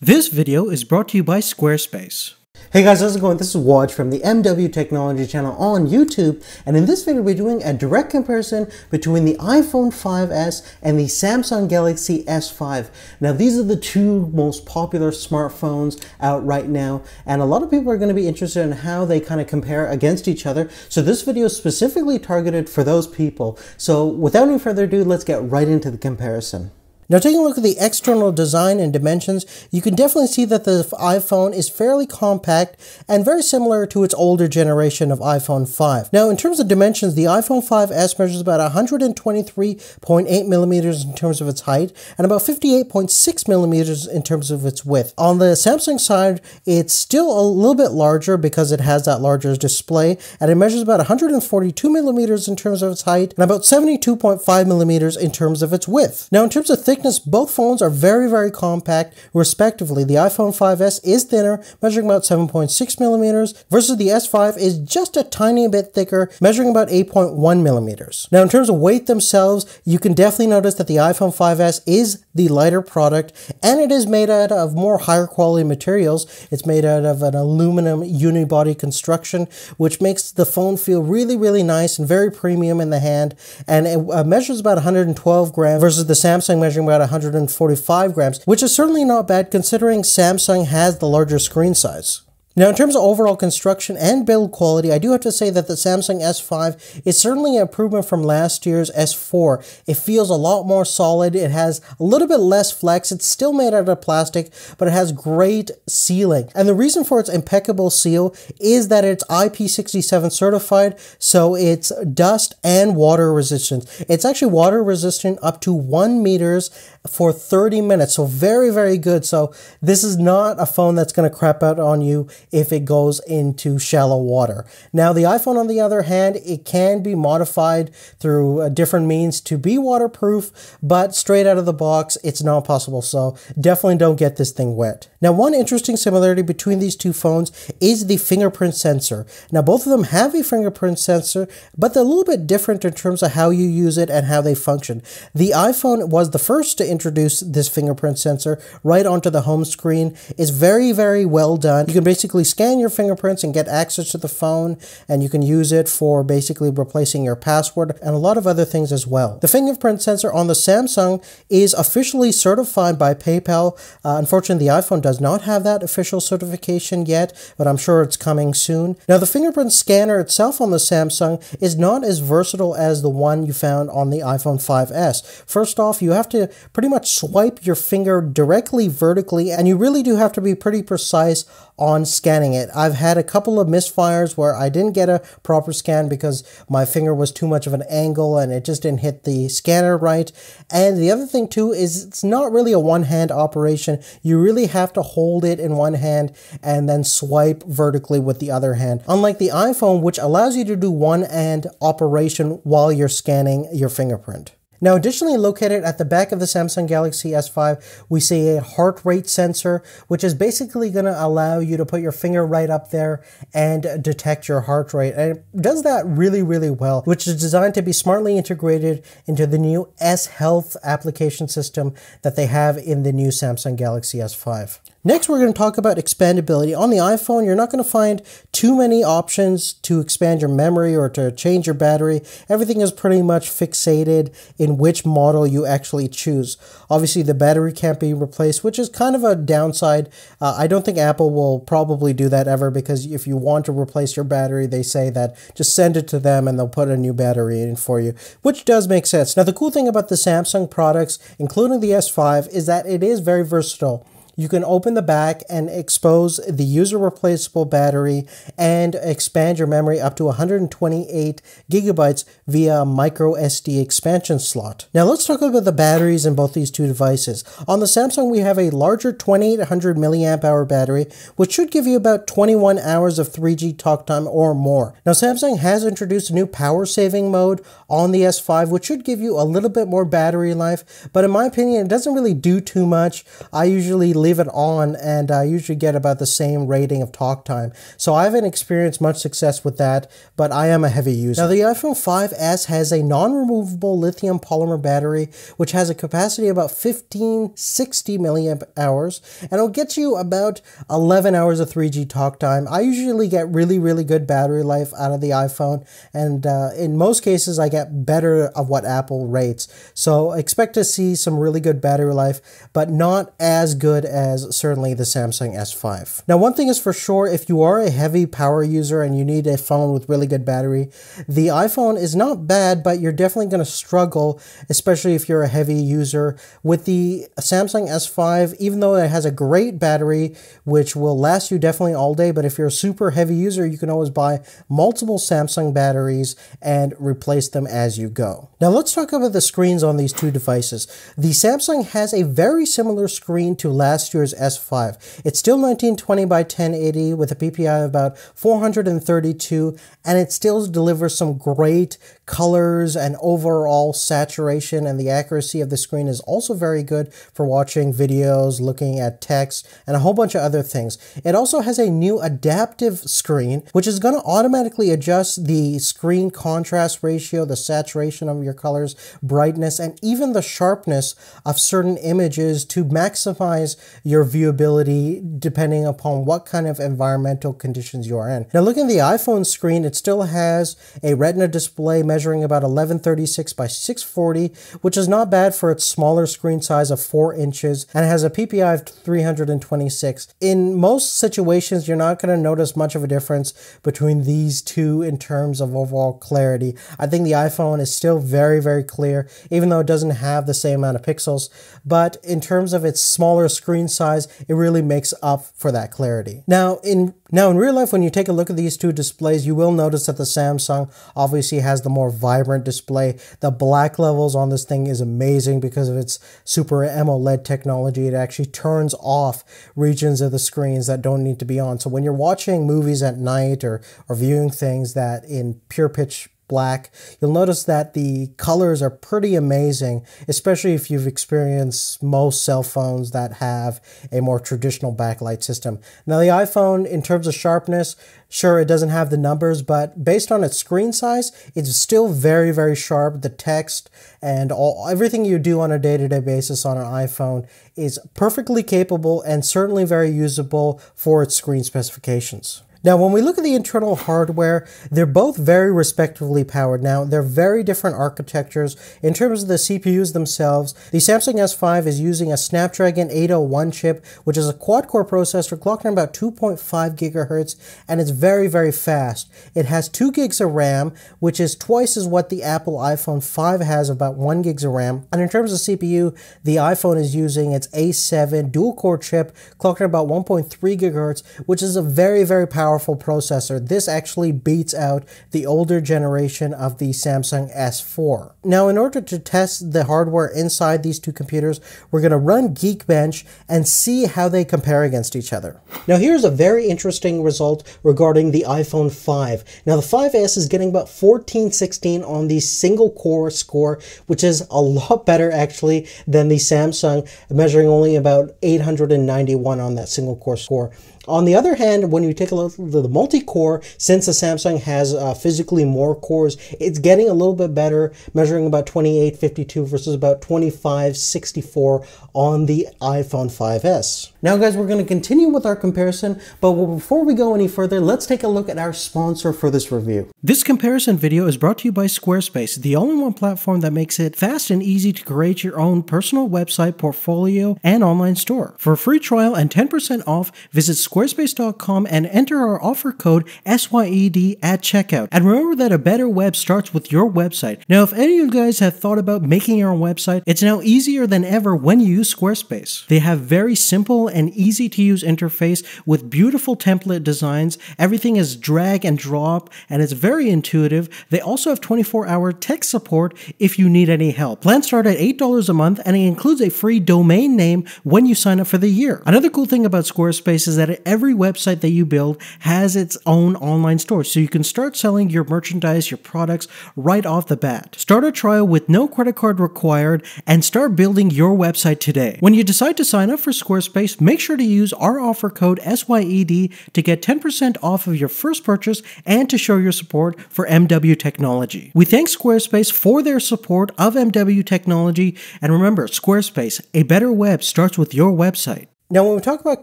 This video is brought to you by Squarespace. Hey guys, how's it going? This is Watch from the MW Technology channel on YouTube, and in this video we're doing a direct comparison between the iPhone 5s and the Samsung Galaxy S5. Now these are the two most popular smartphones out right now, and a lot of people are going to be interested in how they kind of compare against each other. So this video is specifically targeted for those people. So without any further ado, let's get right into the comparison. Now taking a look at the external design and dimensions, you can definitely see that the iPhone is fairly compact and very similar to its older generation of iPhone 5. Now in terms of dimensions, the iPhone 5s measures about 123.8 millimeters in terms of its height and about 58.6 millimeters in terms of its width. On the Samsung side, it's still a little bit larger because it has that larger display, and it measures about 142 millimeters in terms of its height and about 72.5 millimeters in terms of its width. Now in terms of thickness, both phones are very compact respectively. The iPhone 5s is thinner, measuring about 7.6 millimeters, versus the S5 is just a tiny bit thicker, measuring about 8.1 millimeters. Now in terms of weight themselves, you can definitely notice that the iPhone 5s is the lighter product, and it is made out of more higher quality materials. It's made out of an aluminum unibody construction, which makes the phone feel really nice and very premium in the hand, and it measures about 112 grams versus the Samsung measuring about 145 grams, which is certainly not bad considering Samsung has the larger screen size. Now in terms of overall construction and build quality, I do have to say that the Samsung S5 is certainly an improvement from last year's S4. It feels a lot more solid, it has a little bit less flex, it's still made out of plastic, but it has great sealing. And the reason for its impeccable seal is that it's IP67 certified, so it's dust and water resistant. It's actually water resistant up to 1 meters for 30 minutes, so very good. So this is not a phone that's going to crap out on you if it goes into shallow water. Now the iPhone, on the other hand, it can be modified through different means to be waterproof, but straight out of the box it's not possible, so definitely don't get this thing wet. Now one interesting similarity between these two phones is the fingerprint sensor. Now both of them have a fingerprint sensor, but they're a little bit different in terms of how you use it and how they function. The iPhone was the first to introduce this fingerprint sensor right onto the home screen. It's very well done. You can basically scan your fingerprints and get access to the phone, and you can use it for basically replacing your password and a lot of other things as well. The fingerprint sensor on the Samsung is officially certified by PayPal. Unfortunately, the iPhone does not have that official certification yet, but I'm sure it's coming soon. Now the fingerprint scanner itself on the Samsung is not as versatile as the one you found on the iPhone 5s. First off, you have to pretty much swipe your finger directly vertically, and you really do have to be pretty precise on scanning it. I've had a couple of misfires where I didn't get a proper scan because my finger was too much of an angle and it just didn't hit the scanner right. And the other thing too is it's not really a one-hand operation. You really have to hold it in one hand and then swipe vertically with the other hand, unlike the iPhone, which allows you to do one-hand operation while you're scanning your fingerprint. Now additionally, located at the back of the Samsung Galaxy S5, we see a heart rate sensor, which is basically going to allow you to put your finger right up there and detect your heart rate. And it does that really well, which is designed to be smartly integrated into the new S Health application system that they have in the new Samsung Galaxy S5. Next, we're going to talk about expandability. On the iPhone, you're not going to find too many options to expand your memory or to change your battery. Everything is pretty much fixated in which model you actually choose. Obviously, the battery can't be replaced, which is kind of a downside. I don't think Apple will probably do that ever, because if you want to replace your battery, they say that just send it to them and they'll put a new battery in for you, which does make sense. Now, the cool thing about the Samsung products, including the S5, is that it is very versatile. You can open the back and expose the user replaceable battery and expand your memory up to 128 gigabytes via a micro SD expansion slot. Now let's talk about the batteries in both these two devices. On the Samsung, we have a larger 2800 milliamp hour battery, which should give you about 21 hours of 3G talk time or more. Now Samsung has introduced a new power saving mode on the S5, which should give you a little bit more battery life, but in my opinion, it doesn't really do too much. I usually leave it on and I usually get about the same rating of talk time. So I haven't experienced much success with that, but I am a heavy user. Now the iPhone 5S has a non-removable lithium polymer battery, which has a capacity of about 1560 milliamp hours, and it'll get you about 11 hours of 3G talk time. I usually get really good battery life out of the iPhone, and in most cases I get better of what Apple rates. So expect to see some really good battery life, but not as good as certainly the Samsung S5. Now one thing is for sure, if you are a heavy power user and you need a phone with really good battery, the iPhone is not bad, but you're definitely going to struggle, especially if you're a heavy user. With the Samsung S5, even though it has a great battery, which will last you definitely all day, but if you're a super heavy user, you can always buy multiple Samsung batteries and replace them as you go. Now let's talk about the screens on these two devices. The Samsung has a very similar screen to last year's S5. It's still 1920 by 1080 with a PPI of about 432, and it still delivers some great colors and overall saturation, and the accuracy of the screen is also very good for watching videos, looking at text, and a whole bunch of other things. It also has a new adaptive screen, which is going to automatically adjust the screen contrast ratio, the saturation of your colors, brightness, and even the sharpness of certain images to maximize your viewability depending upon what kind of environmental conditions you are in. Now looking at the iPhone screen, it still has a Retina display measuring about 1136 by 640, which is not bad for its smaller screen size of 4 inches, and it has a PPI of 326. In most situations, you're not going to notice much of a difference between these two in terms of overall clarity. I think the iPhone is still very clear, even though it doesn't have the same amount of pixels, but in terms of its smaller screen size, it really makes up for that clarity. Now in real life, when you take a look at these two displays, you will notice that the Samsung obviously has the more vibrant display. The black levels on this thing is amazing because of its Super AMOLED technology. It actually turns off regions of the screens that don't need to be on. So when you're watching movies at night or viewing things that in pure pitch black, you'll notice that the colors are pretty amazing, especially if you've experienced most cell phones that have a more traditional backlight system. Now the iPhone, in terms of sharpness, sure, it doesn't have the numbers, but based on its screen size, it's still very sharp. The text and everything you do on a day-to-day basis on an iPhone is perfectly capable and certainly very usable for its screen specifications. Now, when we look at the internal hardware, they're both very respectively powered. Now, they're very different architectures. In terms of the CPUs themselves, the Samsung S5 is using a Snapdragon 801 chip, which is a quad-core processor clocked at about 2.5 gigahertz, and it's very fast. It has 2 gigs of RAM, which is twice as what the Apple iPhone 5 has, about 1 gigs of RAM. And in terms of CPU, the iPhone is using its A7 dual-core chip clocked at about 1.3 gigahertz, which is a very powerful processor. This actually beats out the older generation of the Samsung S4. Now, in order to test the hardware inside these two computers, we're going to run Geekbench and see how they compare against each other. Now, here's a very interesting result regarding the iPhone 5. Now, the 5S is getting about 1416 on the single core score, which is a lot better actually than the Samsung, measuring only about 891 on that single core score. On the other hand, when you take a look at the multi-core, since the Samsung has physically more cores, it's getting a little bit better, measuring about 2852 versus about 2564 on the iPhone 5S. Now guys, we're going to continue with our comparison, but before we go any further, let's take a look at our sponsor for this review. This comparison video is brought to you by Squarespace, the all-in-one platform that makes it fast and easy to create your own personal website, portfolio, and online store. For a free trial and 10% off, visit squarespace.com and enter our offer code SYED at checkout. And remember that a better web starts with your website. Now, if any of you guys have thought about making your own website, it's now easier than ever when you use Squarespace. They have very simple and easy to use interface with beautiful template designs. Everything is drag and drop and it's very intuitive. They also have 24-hour tech support if you need any help. Plans start at $8 a month and it includes a free domain name when you sign up for the year. Another cool thing about Squarespace is that every website that you build has its own online store, so you can start selling your merchandise, your products right off the bat. Start a trial with no credit card required and start building your website today. When you decide to sign up for Squarespace, make sure to use our offer code SYED to get 10% off of your first purchase and to show your support for MW Technology. We thank Squarespace for their support of MW Technology, and remember, Squarespace, a better web starts with your website. Now, when we talk about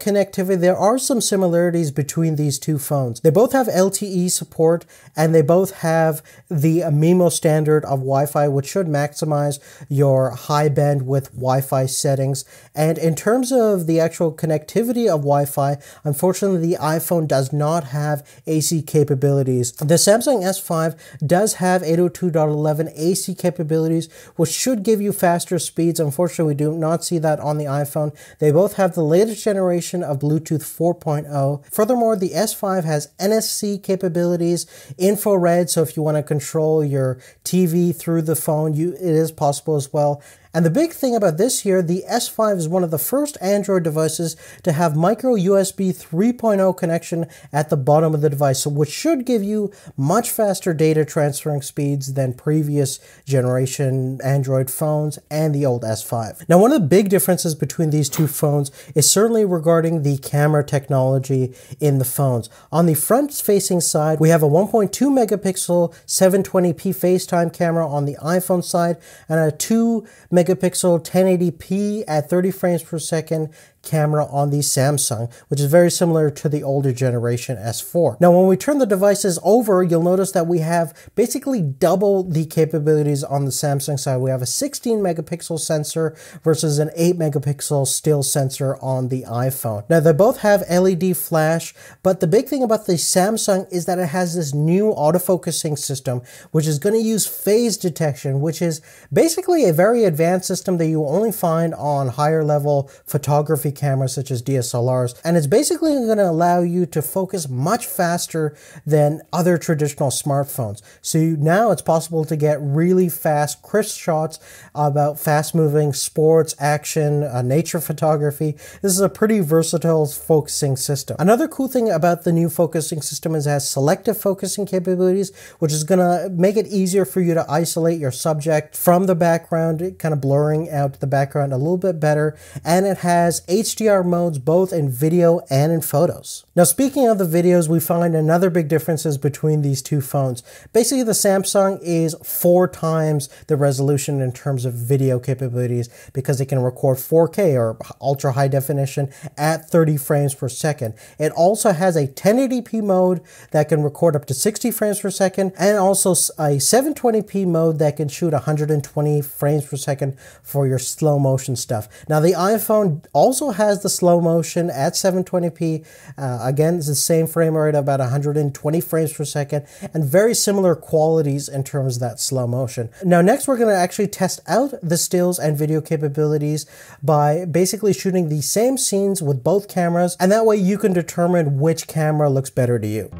connectivity, there are some similarities between these two phones. They both have LTE support, and they both have the MIMO standard of Wi-Fi, which should maximize your high bandwidth Wi-Fi settings. And in terms of the actual connectivity of Wi-Fi, unfortunately, the iPhone does not have AC capabilities. The Samsung S5 does have 802.11 AC capabilities, which should give you faster speeds. Unfortunately, we do not see that on the iPhone. They both have the latest generation of Bluetooth 4.0. Furthermore, the S5 has NFC capabilities, infrared, so if you want to control your TV through the phone, it is possible as well. And the big thing about this here, the S5 is one of the first Android devices to have micro USB 3.0 connection at the bottom of the device, which should give you much faster data transferring speeds than previous generation Android phones and the old S5. Now, one of the big differences between these two phones is certainly regarding the camera technology in the phones. On the front-facing side, we have a 1.2 megapixel 720p FaceTime camera on the iPhone side and a 2 megapixel 1080p at 30 frames per second camera on the Samsung, which is very similar to the older generation S4. Now, when we turn the devices over, you'll notice that we have basically double the capabilities on the Samsung side. We have a 16 megapixel sensor versus an 8 megapixel still sensor on the iPhone. Now, they both have LED flash, but the big thing about the Samsung is that it has this new autofocusing system, which is going to use phase detection, which is basically a very advanced system that you only find on higher level photography cameras such as DSLRs, and it's basically going to allow you to focus much faster than other traditional smartphones. So now it's possible to get really fast, crisp shots about fast-moving sports, action, nature photography. This is a pretty versatile focusing system. Another cool thing about the new focusing system is it has selective focusing capabilities, which is going to make it easier for you to isolate your subject from the background, kind of blurring out the background a little bit better, and it has HDR modes both in video and in photos. Now, speaking of the videos, we find another big differences between these two phones. Basically, the Samsung is 4 times the resolution in terms of video capabilities because it can record 4K or ultra high definition at 30 frames per second. It also has a 1080p mode that can record up to 60 frames per second and also a 720p mode that can shoot 120 frames per second for your slow motion stuff. Now, the iPhone also has the slow motion at 720p. Again, it's the same frame rate, about 120 frames per second, and very similar qualities in terms of that slow motion. Now, next we're going to actually test out the stills and video capabilities by basically shooting the same scenes with both cameras, and that way you can determine which camera looks better to you.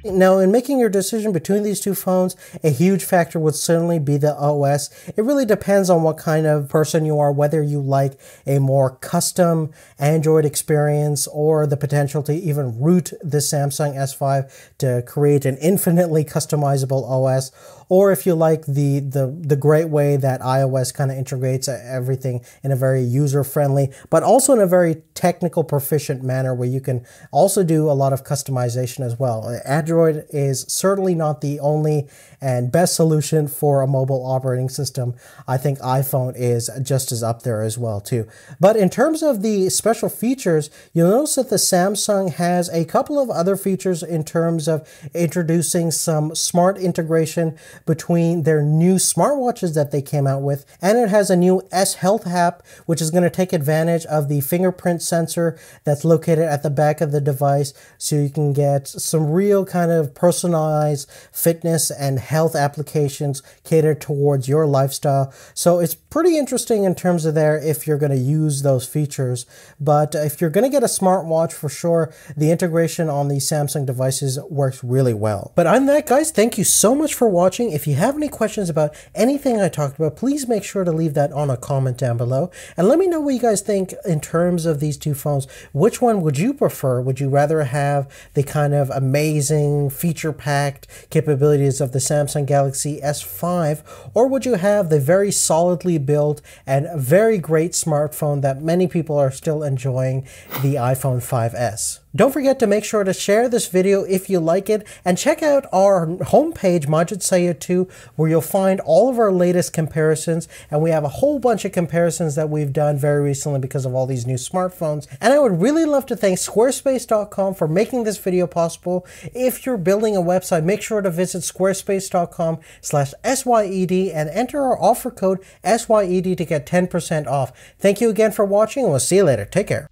Now, in making your decision between these two phones, a huge factor would certainly be the OS. It really depends on what kind of person you are, whether you like a more custom Android experience or the potential to even root the Samsung S5 to create an infinitely customizable OS, or if you like the great way that iOS kind of integrates everything in a very user-friendly, but also in a very technical, proficient manner where you can also do a lot of customization as well. Android is certainly not the only and best solution for a mobile operating system. I think iPhone is just as up there as well too. But in terms of the special features, you'll notice that the Samsung has a couple of other features in terms of introducing some smart integration between their new smartwatches that they came out with, and it has a new S Health app which is going to take advantage of the fingerprint sensor that's located at the back of the device, so you can get some real kind of personalized fitness and health applications catered towards your lifestyle. So it's pretty interesting in terms of there if you're going to use those features. But if you're going to get a smartwatch, for sure, the integration on these Samsung devices works really well. But on that, guys, thank you so much for watching. If you have any questions about anything I talked about, please make sure to leave that on a comment down below. And let me know what you guys think in terms of these two phones. Which one would you prefer? Would you rather have the kind of amazing feature-packed capabilities of the Samsung Galaxy S5, or would you have the very solidly built and very great smartphone that many people are still enjoying, the iPhone 5S? Don't forget to make sure to share this video if you like it, and check out our homepage, Majid Sayed 2, where you'll find all of our latest comparisons, and we have a whole bunch of comparisons that we've done very recently because of all these new smartphones. And I would really love to thank Squarespace.com for making this video possible. If you're building a website, make sure to visit squarespace.com/SYED and enter our offer code SYED to get 10% off. Thank you again for watching, and we'll see you later. Take care.